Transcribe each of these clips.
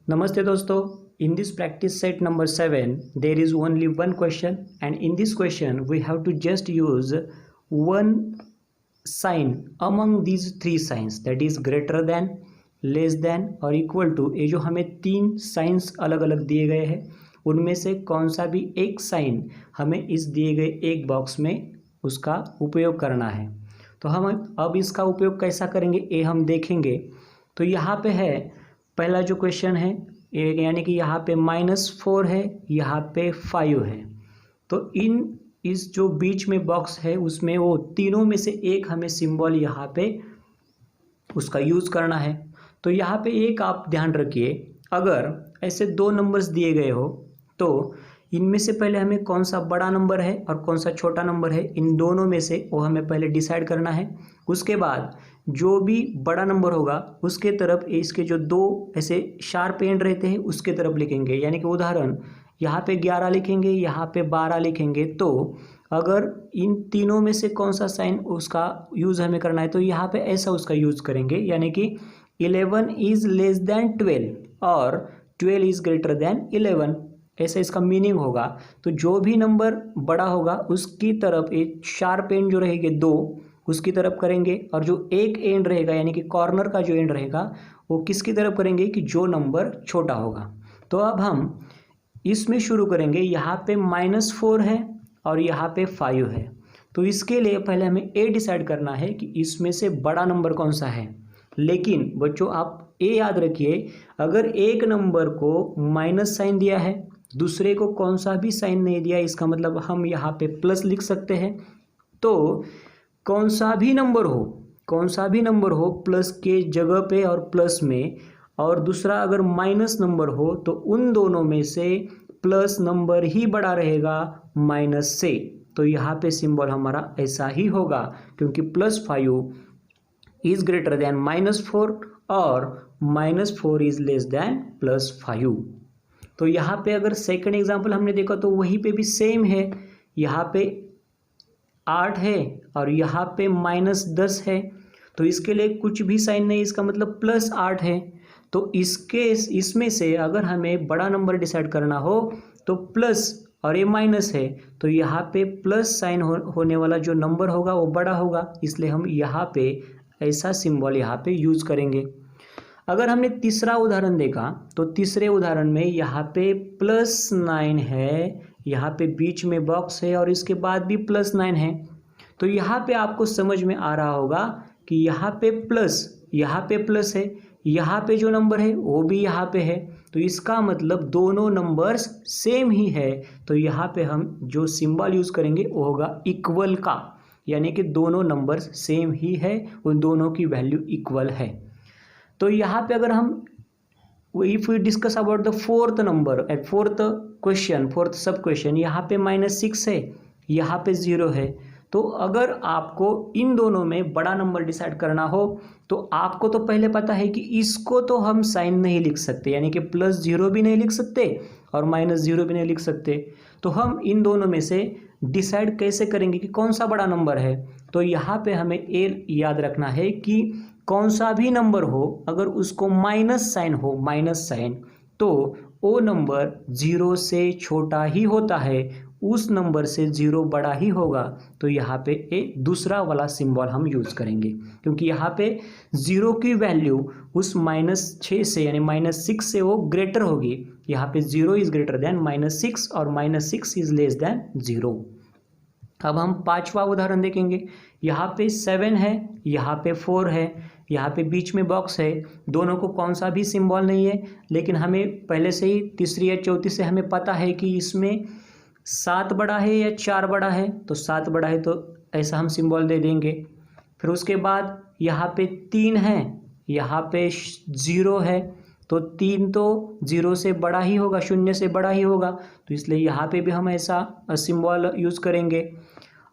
Namaste dosto. In this practice set number 7, there is only one question, and in this question we have to just use one sign among these three signs, that is greater than, less than और equal to. ये जो हमें तीन science अलग अलग दिए गए हैं उनमें से कौन सा भी एक साइन हमें इस दिए गए एक बॉक्स में उसका उपयोग करना है। तो हम अब इसका उपयोग कैसा करेंगे ये हम देखेंगे। तो यहाँ पे है पहला जो क्वेश्चन है यानी कि यहाँ पे -4 है, यहाँ पे 5 है। तो इस जो बीच में बॉक्स है उसमें वो तीनों में से एक हमें सिंबल यहाँ पे उसका यूज़ करना है। तो यहाँ पे एक आप ध्यान रखिए, अगर ऐसे दो नंबर्स दिए गए हो तो इनमें से पहले हमें कौन सा बड़ा नंबर है और कौन सा छोटा नंबर है, इन दोनों में से वो हमें पहले डिसाइड करना है। उसके बाद जो भी बड़ा नंबर होगा उसके तरफ इसके जो दो ऐसे शार्प एंड रहते हैं उसके तरफ लिखेंगे। यानी कि उदाहरण यहाँ पे 11 लिखेंगे, यहाँ पे 12 लिखेंगे। तो अगर इन तीनों में से कौन सा साइन उसका यूज़ हमें करना है तो यहाँ पे ऐसा उसका यूज़ करेंगे। यानी कि 11 इज़ लेस देन 12 और 12 इज़ ग्रेटर देन 11, ऐसा इसका मीनिंग होगा। तो जो भी नंबर बड़ा होगा उसकी तरफ एक शार्प एंड जो रहेगी दो उसकी तरफ करेंगे, और जो एक एंड रहेगा यानी कि कॉर्नर का जो एंड रहेगा वो किसकी तरफ करेंगे कि जो नंबर छोटा होगा। तो अब हम इसमें शुरू करेंगे। यहाँ पे -4 है और यहाँ पे 5 है। तो इसके लिए पहले हमें ए डिसाइड करना है कि इसमें से बड़ा नंबर कौन सा है। लेकिन बच्चों आप ए याद रखिए, अगर एक नंबर को माइनस साइन दिया है, दूसरे को कौन सा भी साइन नहीं दिया, इसका मतलब हम यहाँ पे प्लस लिख सकते हैं। तो कौन सा भी नंबर हो प्लस के जगह पे और प्लस में, और दूसरा अगर माइनस नंबर हो तो उन दोनों में से प्लस नंबर ही बड़ा रहेगा माइनस से। तो यहाँ पे सिंबल हमारा ऐसा ही होगा, क्योंकि +5 इज़ ग्रेटर देन -4 और -4 इज़ लेस देन +5। तो यहाँ पे अगर सेकंड एग्जांपल हमने देखा तो वहीं पे भी सेम है। यहाँ पे 8 है और यहाँ पे -10 है। तो इसके लिए कुछ भी साइन नहीं, इसका मतलब +8 है। तो इसमें से अगर हमें बड़ा नंबर डिसाइड करना हो तो प्लस और ये माइनस है, तो यहाँ पे प्लस साइन होने वाला जो नंबर होगा वो बड़ा होगा, इसलिए हम यहाँ पे ऐसा सिंबल यहाँ पे यूज़ करेंगे। अगर हमने तीसरा उदाहरण देखा तो तीसरे उदाहरण में यहाँ पे +9 है, यहाँ पे बीच में बॉक्स है और इसके बाद भी +9 है। तो यहाँ पे आपको समझ में आ रहा होगा कि यहाँ पे प्लस है, यहाँ पे जो नंबर है वो भी यहाँ पे है। तो इसका मतलब दोनों नंबर्स सेम ही है। तो यहाँ पे हम जो सिंबल यूज़ करेंगे वो होगा इक्वल का, यानी कि दोनों नंबर्स सेम ही है, उन दोनों की वैल्यू इक्वल है। तो यहाँ पे अगर हम if we discuss about the fourth number at fourth sub question, यहाँ पे -6 है, यहाँ पे 0 है। तो अगर आपको इन दोनों में बड़ा नंबर डिसाइड करना हो तो आपको तो पहले पता है कि इसको तो हम साइन नहीं लिख सकते, यानी कि +0 भी नहीं लिख सकते और -0 भी नहीं लिख सकते। तो हम इन दोनों में से डिसाइड कैसे करेंगे कि कौन सा बड़ा नंबर है। तो यहाँ पे हमें ये याद रखना है कि कौन सा भी नंबर हो अगर उसको माइनस साइन, तो वो नंबर 0 से छोटा ही होता है, उस नंबर से 0 बड़ा ही होगा। तो यहाँ पे एक दूसरा वाला सिंबल हम यूज़ करेंगे, क्योंकि यहाँ पे 0 की वैल्यू उस -6 से यानी -6 से वो ग्रेटर होगी। यहाँ पे 0 इज़ ग्रेटर देन -6 और -6 इज़ लेस देन 0। अब हम पांचवा उदाहरण देखेंगे। यहाँ पे 7 है, यहाँ पे 4 है, यहाँ पे बीच में बॉक्स है, दोनों को कौन सा भी सिंबल नहीं है। लेकिन हमें पहले से ही तीसरी या चौथी से हमें पता है कि इसमें 7 बड़ा है या 4 बड़ा है। तो 7 बड़ा है तो ऐसा हम सिंबल दे देंगे। फिर उसके बाद यहाँ पे 3 है, यहाँ पे 0 है, तो 3 तो 0 से बड़ा ही होगा, 0 से बड़ा ही होगा। तो इसलिए यहाँ पे भी हम ऐसा सिंबल यूज़ करेंगे।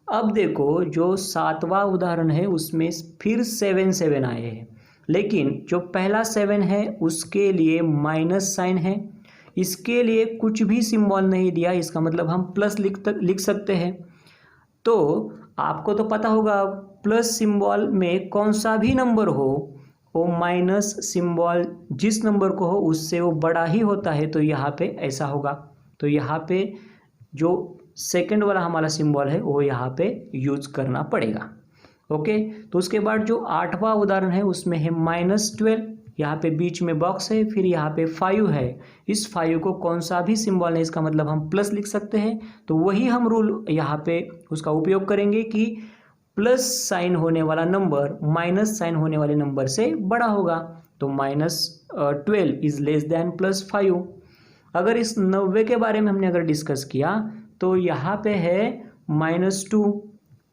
अब देखो जो 7वां उदाहरण है उसमें फिर 7 आए हैं, लेकिन जो पहला 7 है उसके लिए माइनस साइन है, इसके लिए कुछ भी सिंबल नहीं दिया, इसका मतलब हम प्लस लिख सकते हैं। तो आपको तो पता होगा प्लस सिंबल में कौन सा भी नंबर हो वो माइनस सिंबल जिस नंबर को हो उससे वो बड़ा ही होता है, तो यहाँ पे ऐसा होगा। तो यहाँ पे जो सेकंड वाला हमारा सिंबल है वो यहाँ पे यूज करना पड़ेगा। ओके, तो उसके बाद जो 8वां उदाहरण है उसमें है -12। यहाँ पे बीच में बॉक्स है, फिर यहाँ पे 5 है। इस 5 को कौन सा भी सिंबल है इसका मतलब हम प्लस लिख सकते हैं। तो वही हम रूल यहाँ पे उसका उपयोग करेंगे कि प्लस साइन होने वाला नंबर माइनस साइन होने वाले नंबर से बड़ा होगा। तो -12 इज लेस देन +5। अगर इस 90 के बारे में हमने अगर डिस्कस किया तो यहाँ पे है -2,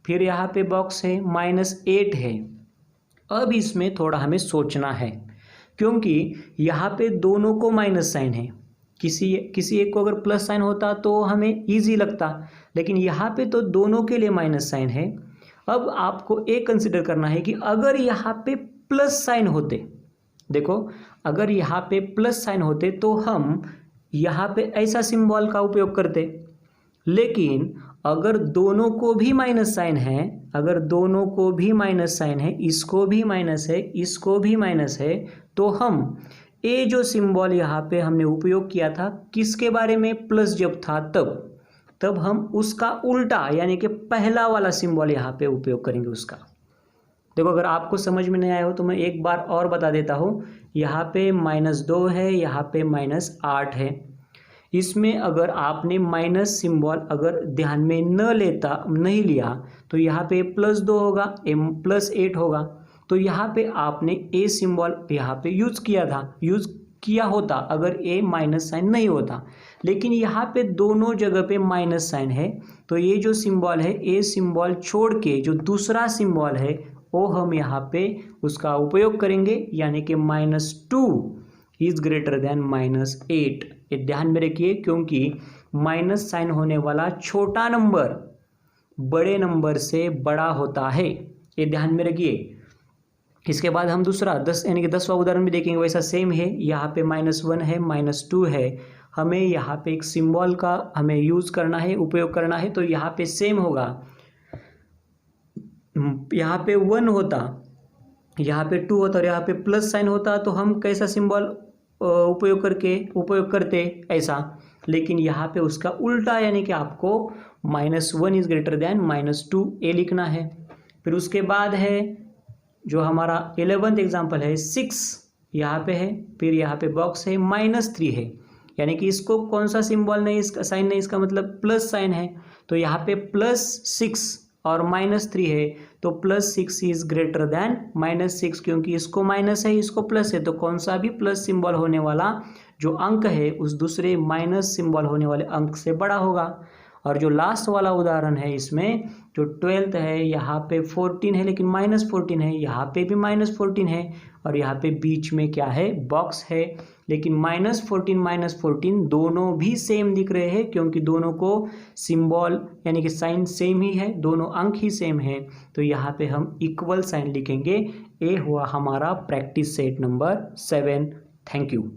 फिर यहाँ पे बॉक्स है -8 है। अब इसमें थोड़ा हमें सोचना है, क्योंकि यहाँ पे दोनों को माइनस साइन है। किसी एक को अगर प्लस साइन होता तो हमें इजी लगता, लेकिन यहाँ पे तो दोनों के लिए माइनस साइन है। अब आपको एक कंसिडर करना है कि अगर यहाँ पे प्लस साइन होते, देखो अगर यहाँ पे प्लस साइन होते तो हम यहाँ पे ऐसा सिंबल का उपयोग करते, लेकिन अगर दोनों को भी माइनस साइन है, अगर दोनों को भी माइनस साइन है, इसको भी माइनस है, इसको भी माइनस है, तो हम ये जो सिंबल यहाँ पे हमने उपयोग किया था किसके बारे में, प्लस जब था तब हम उसका उल्टा यानी कि पहला वाला सिंबल यहाँ पे उपयोग करेंगे उसका। देखो अगर आपको समझ में नहीं आया हो तो मैं एक बार और बता देता हूँ। यहाँ पे -2 है, यहाँ पे -8 है। इसमें अगर आपने माइनस सिंबल अगर ध्यान में नहीं लिया तो यहाँ पे +2 होगा, +8 होगा। तो यहाँ पे आपने ए सिंबल यहाँ पे यूज किया होता अगर ए माइनस साइन नहीं होता, लेकिन यहाँ पे दोनों जगह पे माइनस साइन है। तो ये जो सिंबल है ए सिंबल छोड़ के जो दूसरा सिंबल है वो हम यहाँ पे उसका उपयोग करेंगे, यानी कि -2 इज ग्रेटर देन -8। ये ध्यान में रखिए, क्योंकि माइनस साइन होने वाला छोटा नंबर बड़े नंबर से बड़ा होता है, ये ध्यान में रखिए। इसके बाद हम दूसरा 10 यानी कि 10वां उदाहरण भी देखेंगे, वैसा सेम है। यहाँ पे -1 है, -2 है, हमें यहाँ पे एक सिंबल का हमें यूज करना है, उपयोग करना है। तो यहाँ पे सेम होगा, यहाँ पे 1 होता, यहाँ पे 2 होता और यहाँ पे प्लस साइन होता, तो हम कैसा सिंबल उपयोग करते ऐसा, लेकिन यहाँ पे उसका उल्टा यानी कि आपको -1 इज ग्रेटर देन -2 ए लिखना है। फिर उसके बाद है जो हमारा 11th एग्जाम्पल है 6, यहाँ पे है, फिर यहाँ पे बॉक्स है -3 है, यानी कि इसको कौन सा सिंबल नहीं, इसका साइन नहीं, इसका मतलब प्लस साइन है। तो यहाँ पे +6 और -3 है, तो +6 इज ग्रेटर देन -6, क्योंकि इसको माइनस है, इसको प्लस है, तो कौन सा भी प्लस सिंबल होने वाला जो अंक है उस दूसरे माइनस सिंबल होने वाले अंक से बड़ा होगा। और जो लास्ट वाला उदाहरण है इसमें जो 12th है, यहाँ पे 14 है लेकिन -14 है, यहाँ पे भी -14 है, और यहाँ पे बीच में क्या है, बॉक्स है। लेकिन -14 दोनों भी सेम दिख रहे हैं, क्योंकि दोनों को सिंबल यानी कि साइन सेम ही है, दोनों अंक ही सेम है। तो यहाँ पे हम इक्वल साइन लिखेंगे। ये हुआ हमारा practice set number 7। Thank you.